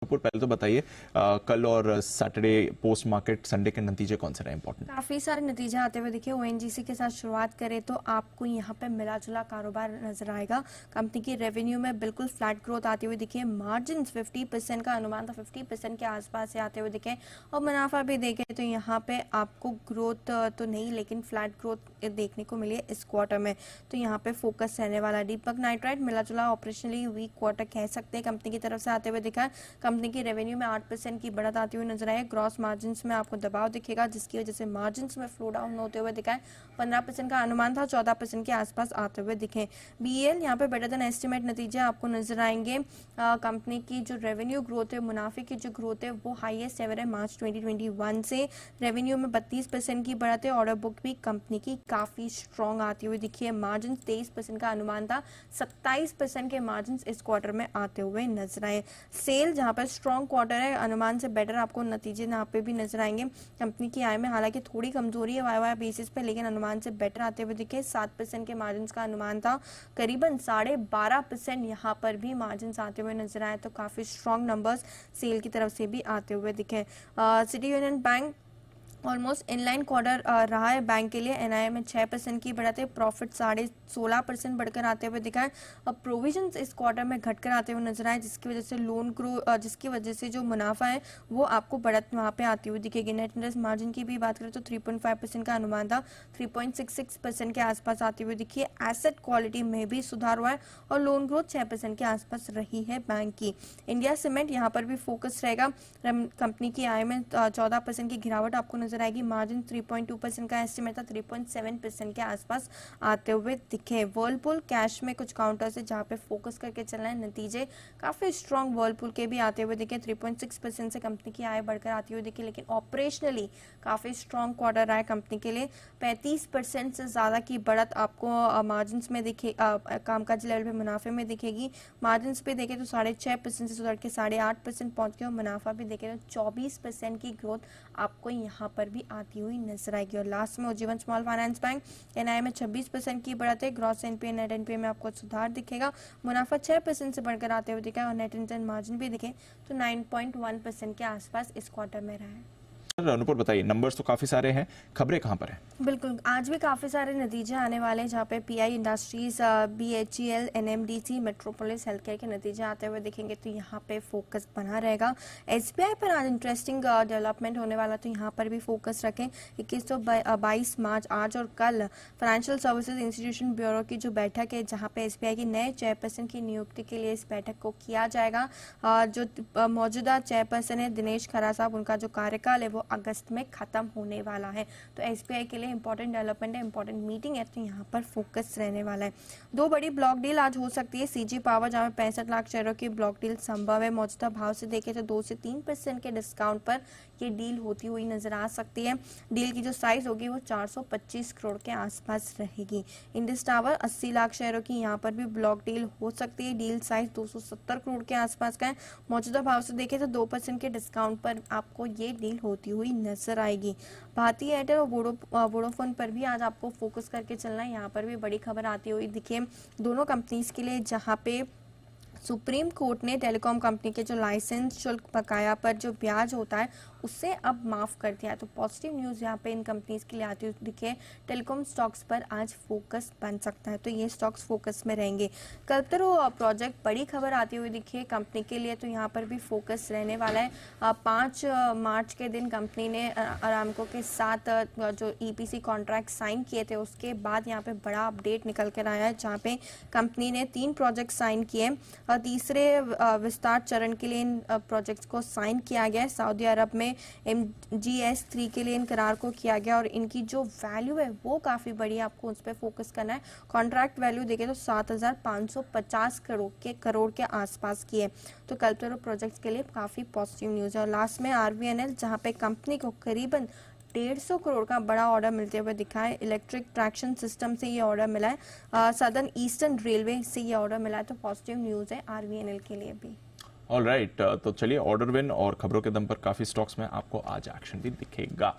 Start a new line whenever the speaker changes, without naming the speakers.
पहले तो बताइए कल और सैटरडे पोस्ट मार्केट संडे के नतीजे कौन से रहे इंपॉर्टेंट?
काफी सारे नतीजे आते हुए दिखे। ओएनजीसी के साथ शुरुआत करें तो आपको यहाँ पे मिला जुला कारोबार नजर आएगा। कंपनी की रेवेन्यू में बिल्कुल फ्लैट ग्रोथ आती हुई दिखी है। मार्जिन 50% का अनुमान था, 50% के आसपास से आते हुए दिखे। और मुनाफा भी देखें तो यहाँ पे आपको ग्रोथ तो नहीं लेकिन फ्लैट ग्रोथ देखने को मिली है इस क्वार्टर में, तो यहाँ पे फोकस रहने वाला। दीपक नाइट्राइट मिला जुला ऑपरेशनली वीक क्वार्टर कह सकते हैं कंपनी की तरफ से आते हुए दिखा है। कंपनी की रेवेन्यू में 8% की बढ़त आती हुई नजर आई है। ग्रॉस मार्जिन में आपको दबाव दिखेगा जिसकी वजह से मार्जिन में फ्लो डाउन होते हुए दिखा है। 15% का अनुमान था, 14% के आसपास आते हुए दिखे। बीएल यहाँ पे बेटर देन एस्टिमेट नतीजे आपको नजर आएंगे। कंपनी की जो रेवेन्यू ग्रोथ है, मुनाफे की जो ग्रोथ है वो हाईएस्ट एवर है मार्च 2021 से। रेवेन्यू में 32% की बढ़त है। ऑर्डर बुक भी कंपनी की काफी स्ट्रॉन्ग आती हुई दिखी है। मार्जिन 23% का अनुमान था, 27% के मार्जिन इस क्वार्टर में आते हुए नजर आए। सेल जहाँ पर स्ट्रॉन्ग क्वार्टर है, अनुमान से बेटर आपको नतीजे यहाँ पे भी नजर आएंगे। कंपनी की आय में हालांकि थोड़ी कमजोरी है वाई बेसिस पे, लेकिन अनुमान से बेटर आते हुए दिखे। 7% के मार्जिन का अनुमान था, करीबन 12.5% यहाँ पर भी मार्जिन आते हुए नजर आए। तो काफी स्ट्रॉन्ग नंबर्स सेल की तरफ से भी आते हुए दिखे। City union bank almost inline quarter रहा है बैंक के लिए। एनआईए में 6% की बढ़त है। प्रॉफिट 16.5% बढ़कर आते हुए दिखा है। अब प्रोविजन इस क्वार्टर में घटकर आते हुए नजर आए जिसकी वजह से लोन ग्रो जिसकी वजह से जो मुनाफा है वो आपको बढ़त वहां पे आती हुई दिखेगी। नेट इंटरेस्ट मार्जिन की भी बात करें तो 3.5% का अनुमान था, 3.66% के आसपास आती हुई दिखी है। एसेट क्वालिटी में भी सुधार हुआ है और लोन ग्रोथ 6% के आसपास रही है बैंक की। इंडिया सीमेंट यहाँ पर भी फोकस रहेगा। कंपनी की आय में 14% की गिरावट आपको नजर आएगी। मार्जिन 3.2% का एस्टिमेट था, 3.7% के आसपास आते हुए दिखे। वर्लपूल कैश में कुछ काउंटर से जहां पे फोकस करके चलना है। नतीजे काफी स्ट्रॉन्ग वर्लपूल के भी आते हुए दिखे। 3.6% से कंपनी की आय बढ़कर आती हुई दिखी, लेकिन ऑपरेशनली काफी स्ट्रॉन्ग क्वार्टर रहा है कंपनी के लिए। 35% से ज्यादा की बढ़त आपको मार्जिन में दिखे, कामकाजी लेवल पे मुनाफे में दिखेगी। मार्जिन पे देखे तो 6.5% से सुधर के 8.5% पहुंच गए और मुनाफा भी देखे तो 24% की ग्रोथ आपको यहाँ पर भी आती हुई नजर आएगी। और लास्ट में Ujjivan small finance bank, NI में 26% की बढ़त है। ग्रॉस एनपीए नेट एनपीए में आपको सुधार दिखेगा। मुनाफा 6% से बढ़कर आते हुए दिखा है और नेट इंटरेस्ट मार्जिन भी दिखे तो 9.1% के आसपास इस क्वार्टर में रहा है।
अनुपुर बताइए, नंबर्स तो काफी सारे हैं, खबरें कहां पर हैं?
बिल्कुल, आज भी काफी सारे नतीजे आने वाले हैं जहाँ पे pi industries, BHEL, NMDC, metropolis healthcare के नतीजे आते हुए दिखेंगे तो यहाँ पे फोकस बना रहेगा। एसबीआई पर आज इंटरेस्टिंग डेवलपमेंट होने वाला, तो यहाँ पर भी फोकस रखें। 21-22 मार्च आज और कल फाइनेंशियल सर्विसेज इंस्टीट्यूशन ब्यूरो की जो बैठक है जहाँ पे एसबीआई की नए चेयरपर्सन की नियुक्ति के लिए इस बैठक को किया जाएगा। जो मौजूदा चेयरपर्सन है दिनेश खरा साहब, उनका जो कार्यकाल है वो अगस्त में खत्म होने वाला है। तो एसबीआई के लिए इंपॉर्टेंट डेवलपमेंट है, इंपॉर्टेंट मीटिंग है, तो यहाँ पर फोकस रहने वाला है। दो बड़ी ब्लॉक डील आज हो सकती है। सीजी पावर जहाँ 65 लाख शेयरों की ब्लॉक डील संभव है। मौजूदा भाव से देखें तो 2 से 3% के डिस्काउंट पर ये डील होती हुई नजर आ सकती है। डील की जो साइज होगी वो 425 करोड़ के आसपास रहेगी। इंडस टावर 80 लाख शेयरों की यहाँ पर भी ब्लॉक डील हो सकती है। डील साइज 270 करोड़ के आसपास का है। मौजूदा भाव से देखें तो 2% के डिस्काउंट पर आपको ये डील होती हुई नजर आएगी। भारतीय एयरटेल और वोडाफोन पर भी आज आपको फोकस करके चलना है। यहाँ पर भी बड़ी खबर आती हुई दिखे दोनों कंपनीज के लिए, जहाँ पे सुप्रीम कोर्ट ने टेलीकॉम कंपनी के जो लाइसेंस शुल्क बकाया पर जो ब्याज होता है उससे अब माफ कर दिया है। तो पॉजिटिव न्यूज यहाँ पे इन कंपनीज के लिए आती हुई दिखे। टेलीकॉम स्टॉक्स पर आज फोकस बन सकता है, तो ये स्टॉक्स फोकस में रहेंगे। कल्पतरू प्रोजेक्ट बड़ी खबर आती हुई दिखी है कंपनी के लिए, तो यहाँ पर भी फोकस रहने वाला है। 5 मार्च के दिन कंपनी ने अरामको के साथ जो ईपीसी कॉन्ट्रैक्ट साइन किए थे उसके बाद यहाँ पे बड़ा अपडेट निकल कर आया है जहाँ पे कंपनी ने 3 प्रोजेक्ट साइन किए। तीसरे विस्तार चरण के लिए इन प्रोजेक्ट्स को साइन किया गया है। सऊदी अरब में MGS3 के लिए इन करार को किया गया और इनकी जो वैल्यू है वो काफी बड़ी है, आपको उस पर फोकस करना है। कॉन्ट्रैक्ट वैल्यू देखें तो 7,550 करोड़ के आसपास की है। तो कल्पतरू प्रोजेक्ट्स के लिए काफी पॉजिटिव न्यूज है। और लास्ट में आरवीएनएल, जहां पे कंपनी को करीबन 150 करोड़ का बड़ा ऑर्डर मिलते हुए दिखा है। इलेक्ट्रिक ट्रैक्शन सिस्टम से ये ऑर्डर मिला है। सदर्न ईस्टर्न रेलवे से ये ऑर्डर मिला है, तो पॉजिटिव न्यूज है आरवीएनएल के लिए भी।
ऑलराइट, तो चलिए ऑर्डर विन और खबरों के दम पर काफी स्टॉक्स में आपको आज एक्शन भी दिखेगा।